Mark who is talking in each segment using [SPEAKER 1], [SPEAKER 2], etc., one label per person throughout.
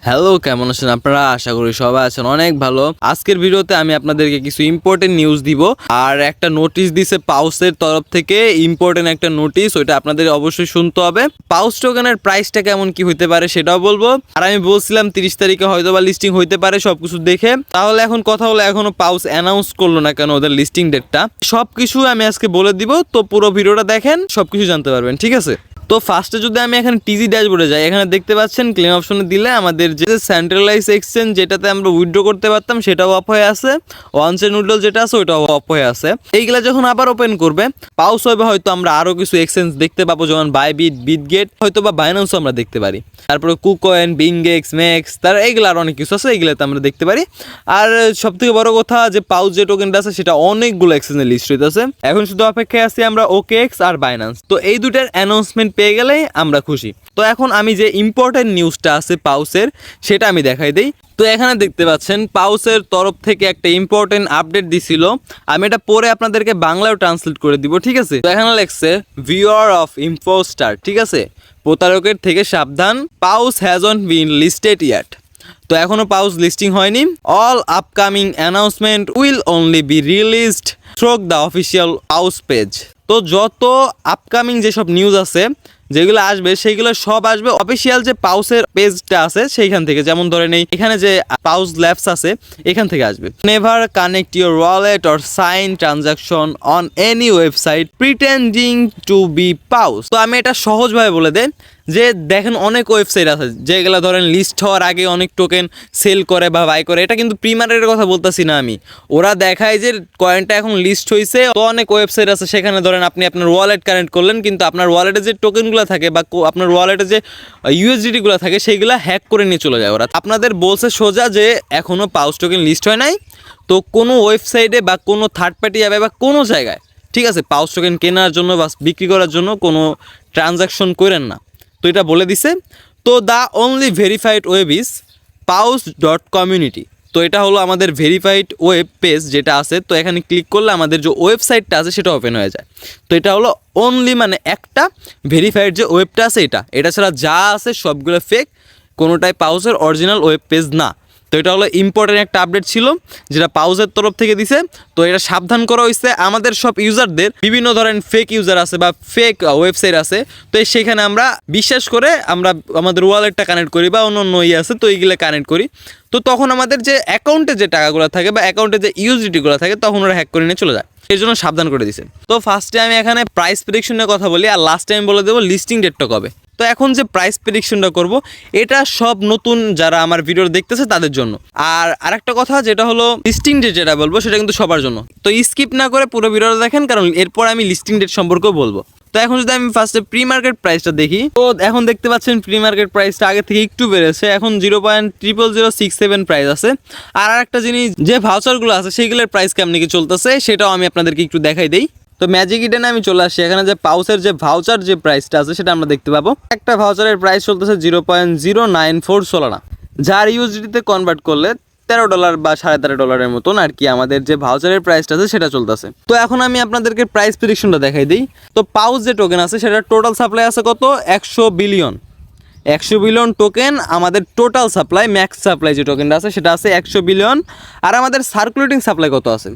[SPEAKER 1] Hello, কেমন আছেন আপনারা? আশা করি সবাই আছেন অনেক ভালো। আজকের ভিডিওতে আমি আপনাদেরকে কিছু ইম্পর্টেন্ট নিউজ দিব আর একটা নোটিশ দিছে পাউসের তরফ থেকে। ইম্পর্টেন্ট একটা নোটিশ, ওইটা আপনাদের অবশ্যই শুনতে হবে। পাউস টোকেনের প্রাইসটা কেমন কি হইতে পারে সেটাও বলবো। আর আমি বলছিলাম 30 তারিখে হয়তো বা লিস্টিং হইতে পারে সবকিছু দেখে। তাহলে এখন কথা হলো, এখনো পাউস অ্যানাউন্স করলো না কেন ওদের লিস্টিং ডেটটা? সবকিছু আমি আজকে বলে দিব, তো পুরো ভিডিওটা দেখেন, সবকিছু জানতে পারবেন, ঠিক আছে? তো ফার্স্টে যদি আমি এখানে টিজি ড্যাশবোর্ডে যাই, এখানে দেখতে পাচ্ছেন ক্লেম অপশনে দিলে আমাদের যে সেন্ট্রালাইজ এক্সচেঞ্জ যেটাতে আমরা উইথড্র করতে পারতাম সেটাও অফ হয়ে আছে, ওয়ান চেইন উইথড্রল যেটা আছে ওইটাও অফ হয়ে আছে। এইগুলা যখন আবার ওপেন করবে পাউস হবে, হয়তো আমরা আরও কিছু এক্সচেঞ্জ দেখতে পাবো, যেমন বাইবিট, বিটগেট, হয়তো বা বাইন্যান্সও আমরা দেখতে পারি। তারপরে কুকয়েন, বিংগেক্স, ম্যাক্স, তার এইগুলো আর অনেক কিছু আছে, এইগুলাতে আমরা দেখতে পারি। আর সবথেকে বড় কথা যে পাউস যে টোকেনটা আছে সেটা অনেকগুলো এক্সচেঞ্জে লিস্ট হইতেছে। এখন শুধু অপেক্ষায় আছি আমরা ওকেএক্স আর বাইন্যান্স। তো এই দুটার অ্যানাউন্সমেন্ট পেয়ে গেলেই আমরা খুশি। তো এখন আমি যে ইম্পর্টেন্ট নিউজটা আছে পাউসের সেটা আমি দেখাই দিই। তো এখানে দেখতে পাচ্ছেন পাউসের তরফ থেকে একটা ইম্পর্টেন্ট আপডেট দিছিল। আমি এটা পরে আপনাদেরকে বাংলায় ট্রান্সলেট করে দিব, ঠিক আছে? তো এখানে লেখছে ভিউয়ার অফ ইম্পোস্টার, ঠিক আছে, প্রতারকের থেকে সাবধান, পাউস হ্যাজন্ট বিন লিস্টেড ইয়াট। তো এখনো পাউস লিস্টিং হয়নি। All upcoming announcement will only be released through the official pause page. তো যত আপকামিং যেসব নিউজ আছে যেগুলো আসবে সেইগুলো সব আসবে অফিসিয়াল যে পাউসের পেজটা আছে সেইখান থেকে। যেমন ধরেন এখানে যে পাউস ল্যাবস আছে এখান থেকে আসবে। Never connect your wallet or sign transaction on any website pretending to be Paws. তো আমি এটা সহজভাবে বলে দেন যে দেখেন অনেক ওয়েবসাইট আছে যেগুলো ধরেন লিস্ট হওয়ার আগে অনেক টোকেন সেল করে বা বাই করে। এটা কিন্তু প্রি মার্কেটের কথা বলতেছি না আমি, ওরা দেখায় যে কয়েনটা এখন লিস্ট হয়েছে। তো অনেক ওয়েবসাইট আছে সেখানে ধরেন আপনি আপনার ওয়ালেট কানেক্ট করলেন, কিন্তু আপনার ওয়ালেটে যে টোকেনগুলো থাকে বা আপনার ওয়ালেটে যে ইউএসডিটিগুলো থাকে সেইগুলো হ্যাক করে নিয়ে চলে যায় ওরা। আপনাদের বলছে সোজা যে এখনও পাউস টোকেন লিস্ট হয় নাই। তো কোনো ওয়েবসাইটে বা কোনো থার্ড পার্টি অ্যাপে বা কোনো জায়গায়, ঠিক আছে, পাউস টোকেন কেনার জন্য বা বিক্রি করার জন্য কোনো ট্রানজাকশন করেন না। তো এটা বলে দিছে। তো the only verified web is paus.community। তো এটা হলো আমাদের ভেরিফাইড ওয়েব পেজ যেটা আছে। তো এখানে ক্লিক করলে আমাদের যে ওয়েবসাইটটা আছে সেটা ওপেন হয়ে যায়। তো এটা হলো অনলি মানে একটা ভেরিফাইড যে ওয়েবটা আছে এটা ছাড়া যা আছে সবগুলো ফেক, কোনোটাই পাউসের অরিজিনাল ওয়েব পেজ না। তো এটা হলো ইম্পর্টেন্ট একটা আপডেট ছিল যেটা পাউসের তরফ থেকে দিছে। তো এটা সাবধান করা হয়েছে আমাদের সব ইউজারদের। বিভিন্ন ধরনের ফেক ইউজার আছে বা ফেক ওয়েবসাইট আছে, তো সেখানে আমরা বিশ্বাস করে আমরা আমাদের ওয়ালেটটা কানেক্ট করি বা অন্য আছে, তো এইগুলো কানেক্ট করি। তো তখন আমাদের যে অ্যাকাউন্টে যে টাকাগুলো থাকে বা অ্যাকাউন্টে যে ইউএসডিটিগুলো থাকে তখন ওরা হ্যাক করে নিয়ে চলে যায়। এই জন্য সাবধান করে দিছে। তো ফার্স্টে আমি এখানে প্রাইস প্রেডিকশনের কথা বলি, আর লাস্ট টাইম বলে দেবো লিস্টিং ডেটটা কবে। তো এখন যে প্রাইস প্রেডিকশনটা করব এটা সব নতুন যারা আমার ভিডিও দেখতেছে তাদের জন্য। আর আরেকটা কথা যেটা হলো লিস্টিং ডেট যেটা বলবো সেটা কিন্তু সবার জন্য। তো স্কিপ না করে পুরো ভিডিওটা দেখেন, কারণ এরপর আমি লিস্টিং ডেট সম্পর্কেও বলবো। তো এখন যদি আমি ফার্স্টে প্রি মার্কেট প্রাইসটা দেখি, তো এখন দেখতে পাচ্ছেন প্রি মার্কেট প্রাইসটা আগে থেকে একটু বেড়েছে, এখন 0.0067 প্রাইস আছে। আর একটা জিনিস যে ভাউচারগুলো আছে সেইগুলোর প্রাইস কেমন কি চলতেছে সেটাও আমি আপনাদেরকে একটু দেখাই দিই। তো ম্যাজিক ইডেনে আমি চলে আসছি, এখানে যে পাউসের যে ভাউচার যে প্রাইসটা আছে সেটা আমরা দেখতে পাবো। একটা ভাউচারের প্রাইস চলতেছে 0.094 সোলানা, যার ইউএসডিতে কনভার্ট করলে $13 বা $13.5 মতন আর কি আমাদের যে ভাউচারের প্রাইসটা আছে সেটা চলতেছে। তো এখন আমি আপনাদেরকে প্রাইস প্রেডিকশনটা দেখাই দিই। তো পাউস যে টোকেন আছে সেটার টোটাল সাপ্লাই আছে কত? 100 বিলিয়ন টোকেন আমাদের টোটাল সাপ্লাই। ম্যাক্স সাপ্লাই যে টোকেনটা আছে সেটা আছে 100 বিলিয়ন। আর আমাদের সার্কুলেটিং সাপ্লাই কত আছে?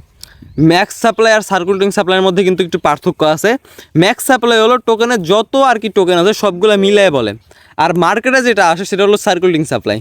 [SPEAKER 1] ম্যাক্স সাপ্লাই আর সার্কুলেটিং সাপ্লাইয়ের মধ্যে কিন্তু একটু পার্থক্য আছে। ম্যাক্স সাপ্লাই হলো টোকেনের যত আর কি টোকেন আছে সবগুলো মিলাই বলে, আর মার্কেটে যেটা আসে সেটা হলো সার্কুলেটিং সাপ্লাই।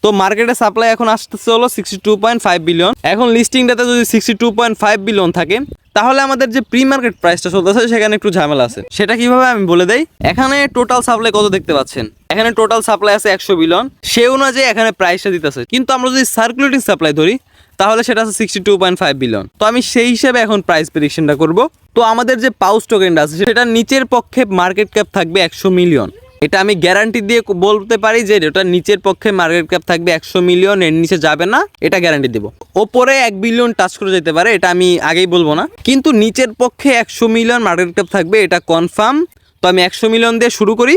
[SPEAKER 1] তো মার্কেটে সাপ্লাই এখন আসতেছে হলো 62.5 বিলিয়ন। এখন লিস্টিংটাতে যদি 62.5 বিলিয়ন থাকে তাহলে আমাদের যে প্রি মার্কেট প্রাইসটা চলতেছে সেখানে একটু ঝামেলা আছে। সেটা কিভাবে আমি বলে দেই। এখানে টোটাল সাপ্লাই কত দেখতে পাচ্ছেন? এখানে টোটাল সাপ্লাই আছে 100 বিলিয়ন, সে অনুযায়ী এখানে প্রাইসটা দিতেছে। কিন্তু আমরা যদি সার্কুলেটিং সাপ্লাই ধরি তাহলে সেটা আছে 62.5 বিলিয়ন। তো আমি সেই হিসেবে এখন প্রাইস প্রেডিকশনটা করব। তো আমাদের যে পাউস টোকেনটা আছে সেটা নিচের পক্ষে মার্কেট ক্যাপ থাকবে 100 মিলিয়ন। এটা আমি গ্যারান্টি দিয়ে বলতে পারি যে এটা নিচের পক্ষে মার্কেট ক্যাপ থাকবে 100 মিলিয়ন, এর নিচে যাবে না, এটা গ্যারান্টি দেবো। ওপরে 1 বিলিয়ন টাচ করে যেতে পারে, এটা আমি আগেই বলবো না, কিন্তু নিচের পক্ষে 100 মিলিয়ন মার্কেট ক্যাপ থাকবে, এটা কনফার্ম। তো আমি 100 মিলিয়ন দিয়ে শুরু করি।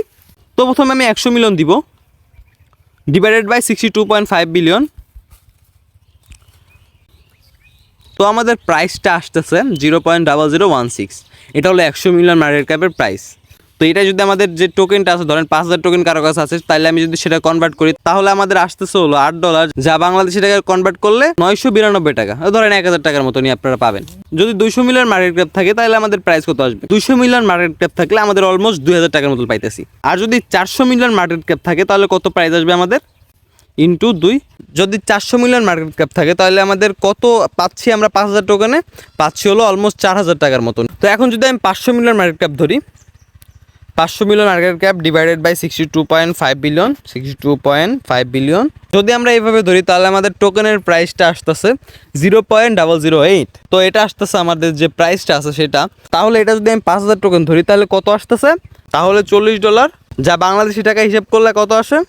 [SPEAKER 1] তো প্রথমে আমি 100 মিলিয়ন দিব ডিভাইডেড বাই 62.5 বিলিয়ন। তো আমাদের প্রাইসটা আসতেছে 0.0016। এটা হলো 100 মিলিয়ন মার্কেট ক্যাপের প্রাইস। তো এটা যদি আমাদের যে টোকেনটা আছে ধরেন 5,000 টোকেন কারো কাছে আছে, তাহলে আমি যদি সেটা কনভার্ট করি তাহলে আমাদের আসতেছে হলো $8, যা বাংলাদেশি টাকায় কনভার্ট করলে 992 টাকা, ধরেন 1,000 টাকার মতনই আপনারা পাবেন। যদি 200 মিলিয়ন মার্কেট ক্যাপ থাকে তাহলে আমাদের প্রাইস কত আসবে? 200 মিলিয়ন মার্কেট ক্যাপ থাকলে আমাদের অলমোস্ট 2,000 টাকার মতো পাইতেছি। আর যদি 400 মিলিয়ন মার্কেট ক্যাপ থাকে তাহলে কত প্রাইস আসবে আমাদের? ইন্টু 2। যদি 400 মিলিয়ন মার্কেট ক্যাপ থাকে তাহলে আমাদের কত পাচ্ছি আমরা? 5,000 টোকেনে পাচ্ছি হলো অলমোস্ট 4,000 টাকার মতন। তো এখন যদি আমি 500 মিলিয়ন মার্কেট ক্যাপ ধরি, 500 million market cap divided by 62.5 billion, 62.5 billion যদি আমরা এইভাবে ধরি তাহলে আমাদের টোকেনের প্রাইসটা আসতেছে 0.008। তো এটা আসতেছে আমাদের যে প্রাইসটা আছে সেটা। তাহলে এটা যদি আমি 5,000 টোকেন ধরি তাহলে কত আসতেছে? তাহলে $40, যা বাংলাদেশি টাকা হিসেব করলে কত আসে?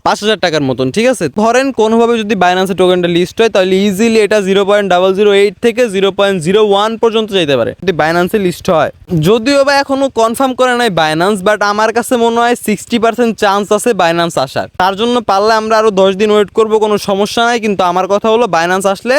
[SPEAKER 1] 5,000 টাকার মতন। ঠিক আছে, ধরেন কোনোভাবে যদি বাইন্যান্সে টোকেনটা লিস্ট হয় তাহলে ইজিলি এটা 0.008 থেকে 0.01 পর্যন্ত যেতে পারে যদি বাইন্যান্সে লিস্ট হয়। যদিও বা এখনো কনফার্ম করে নাই বাইন্যান্স, বাট আমার কাছে মনে হয় 60% চান্স আছে বাইন্যান্স আসার। তার জন্য পারলে আমরা আরও 10 দিন ওয়েট করবো, কোনো সমস্যা নাই। কিন্তু আমার কথা হলো বাইন্যান্স আসলে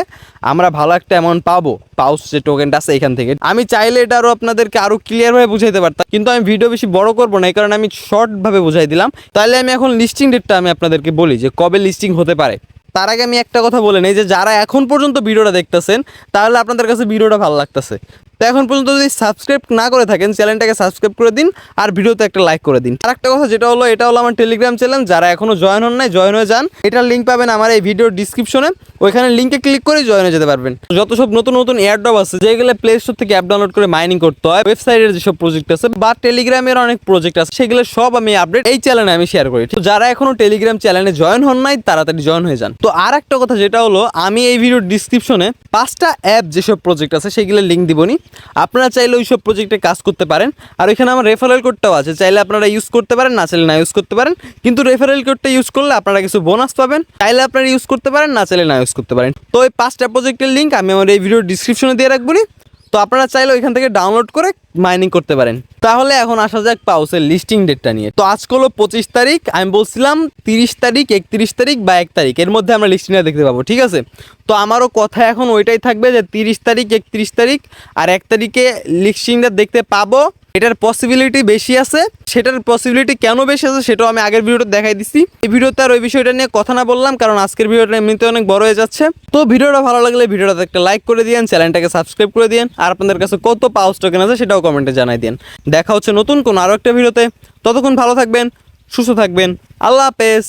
[SPEAKER 1] আমরা ভালো একটা অ্যামাউন্ট পাবো পাউস যে টোকেনটা আছে এখান থেকে। আমি চাইলে এটা আরও আপনাদেরকে আরও ক্লিয়ারভাবে বুঝাইতে পারতাম, কিন্তু আমি ভিডিও বেশি বড় করবো না, এই কারণে আমি শর্টভাবে বুঝাই দিলাম। তাহলে আমি এখন লিস্টিং ডেটটা আমি আপনাদেরকে বলি যে কবে লিস্টিং হতে পারে। তার আগে আমি একটা কথা বলে নেই যে যারা এখন পর্যন্ত ভিডিওটা দেখতেছেন তাহলে আপনাদের কাছে ভিডিওটা ভালো লাগতেছে, তো এখন পর্যন্ত যদি সাবস্ক্রাইব না করে থাকেন চ্যানেলটাকে সাবস্ক্রাইব করে দিন আর ভিডিওতে একটা লাইক করে দিন। আর একটা কথা যেটা হলো, এটা হলো আমার টেলিগ্রাম চ্যানেল, যারা এখনো জয়েন হন নাই জয়েন হয়ে যান। এটার লিঙ্ক পাবেন আমার এই ভিডিওর ডিসক্রিপশনে, ওইখানে লিঙ্কে ক্লিক করে জয়েন হয়ে যেতে পারবেন। যত সব নতুন নতুন এয়ারড্রপ আছে যেগুলো প্লে স্টোর থেকে অ্যাপ ডাউনলোড করে মাইনিং করতে হয়, ওয়েবসাইটের যেসব প্রজেক্ট আছে বা টেলিগ্রামের অনেক প্রজেক্ট আছে, সেগুলো সব আমি আপডেট এই চ্যানেলে আমি শেয়ার করি। তো যারা এখনো টেলিগ্রাম চ্যানেলে জয়েন হন নাই তাড়াতাড়ি জয়েন হয়ে যান। তো আর একটা কথা যেটা হলো, আমি এই ভিডিওর ডিসক্রিপশনে 5টা অ্যাপ যেসব প্রজেক্ট আছে সেগুলোর লিঙ্ক দিবনি, আপনারা চাইলে ওই সব প্রজেক্টে কাজ করতে পারেন। আর ওইখানে আমার রেফারেল কোডটাও আছে, চাইলে আপনারা ইউজ করতে পারেন, না চাইলে না ইউজ করতে পারেন। কিন্তু রেফারেল কোডটা ইউজ করলে আপনারা কিছু বোনাস পাবেন, চাইলে আপনারা ইউজ করতে পারেন, না চাইলে না ইউজ করতে পারেন। তো ওই 5টা প্রজেক্টের লিঙ্ক আমি আমার এই ভিডিওর ডিসক্রিপশনে দিয়ে রাখবো, তো আপনারা চাইলে ওইখান থেকে ডাউনলোড করে মাইনিং করতে পারেন। তাহলে এখন আসা যাক পাউসের লিস্টিং ডেটটা নিয়ে। তো আজকে হলো 25 তারিখ, আমি বলছিলাম 30 তারিখ, 31 তারিখ বা 1 তারিখ এর মধ্যে আমরা লিস্টিংটা দেখতে পাবো। ঠিক আছে, তো আমারও কথা এখন ওইটাই থাকবে যে 30 তারিখ, 31 তারিখ আর 1 তারিখে লিস্টিংটা দেখতে পাবো। এটার পসিবিলিটি বেশি আছে। সেটার পসিবিলিটি কেন বেশি আছে সেটাও আমি আগের ভিডিওতে দেখাই দিচ্ছি। এই ভিডিওতে আর ওই বিষয়টা নিয়ে কথা না বললাম, কারণ আজকের ভিডিওটা এমনিতে অনেক বড় হয়ে যাচ্ছে। তো ভিডিওটা ভালো লাগলে ভিডিওটাতে একটা লাইক করে দিন, চ্যানেলটাকে সাবস্ক্রাইব করে দিন, আর আপনাদের কাছে কত পাউস টোকেন আছে সেটাও কমেন্টে জানাই দিন। দেখা হচ্ছে নতুন কোনো আরও একটা ভিডিওতে। ততক্ষণ ভালো থাকবেন, সুস্থ থাকবেন, আল্লাহ হাফেজ।